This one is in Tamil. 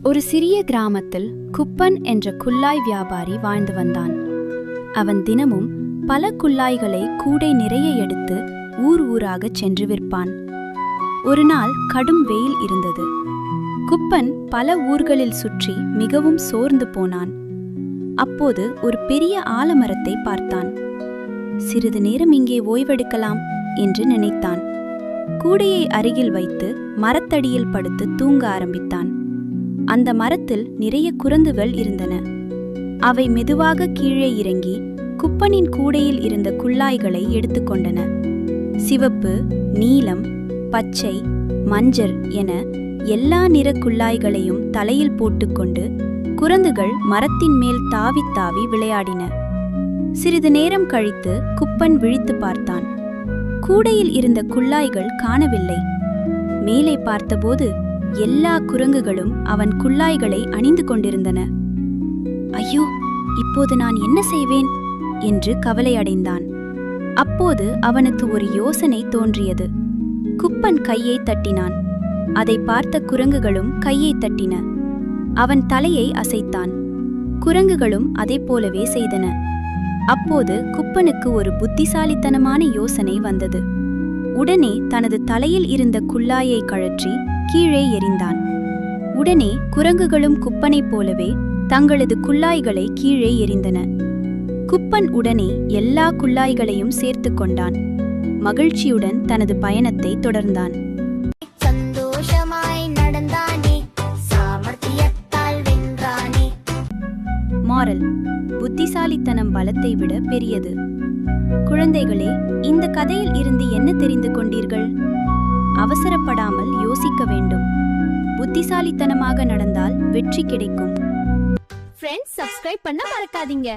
ஒரு சிறிய கிராமத்தில் குப்பன் என்ற குல்லாய் வியாபாரி வாழ்ந்து வந்தான். அவன் தினமும் பல குல்லாய்களை கூடை நிறைய எடுத்து ஊர் ஊராகச் சென்று விற்பான். ஒரு நாள் கடும் வெயில் இருந்தது. குப்பன் பல ஊர்களில் சுற்றி மிகவும் சோர்ந்து போனான். அப்போது ஒரு பெரிய ஆலமரத்தை பார்த்தான். சிறிது நேரம் இங்கே ஓய்வெடுக்கலாம் என்று நினைத்தான். கூடையை அருகில் வைத்து மரத்தடியில் படுத்து தூங்க ஆரம்பித்தான். அந்த மரத்தில் நிறைய குரங்குகள் இருந்தன. அவை மெதுவாக கீழே இறங்கி குப்பனின் கூடையில் இருந்த குல்லாய்களை எடுத்துக்கொண்டன. சிவப்பு, நீலம், பச்சை, மஞ்சள் என எல்லா நிற குல்லாய்களையும் தலையில் போட்டுக்கொண்டு குரங்குகள் மரத்தின் மேல் தாவி தாவி விளையாடின. சிறிது நேரம் கழித்து குப்பன் விழித்து பார்த்தான். கூடையில் இருந்த குல்லாய்கள் காணவில்லை. மேலே பார்த்தபோது எல்லா குரங்குகளும் அவன் குல்லாய்களை அணிந்து கொண்டிருந்தன. ஐயோ, இப்போது நான் என்ன செய்வேன் என்று கவலையடைந்தான். அப்போது அவனுக்கு ஒரு யோசனை தோன்றியது. குப்பன் கையை தட்டினான். அதை பார்த்த குரங்குகளும் கையை தட்டின. அவன் தலையை அசைத்தான். குரங்குகளும் அதை போலவே செய்தன. அப்போது குப்பனுக்கு ஒரு புத்திசாலித்தனமான யோசனை வந்தது. உடனே தனது தலையில் இருந்த குல்லாயை கழற்றி கீழே எறிந்தான். உடனே குரங்குகளும் குப்பனைப் போலவே தங்களது குல்லாய்களை கீழே எறிந்தன. குப்பன் உடனே எல்லா குல்லாய்களையும் சேர்த்து கொண்டான். மகிழ்ச்சியுடன் தனது பயணத்தை தொடர்ந்தான். மாரல்: புத்திசாலித்தனம் பலத்தை விட பெரியது. குழந்தைகளே, இந்த கதையில் இருந்து என்ன தெரிந்து கொண்டீர்கள்? அவசரப்படாமல் யோசிக்க வேண்டும். புத்திசாலித்தனமாக நடந்தால் வெற்றி கிடைக்கும். ஃப்ரெண்ட்ஸ், சப்ஸ்கிரைப் பண்ண மறக்காதீங்க.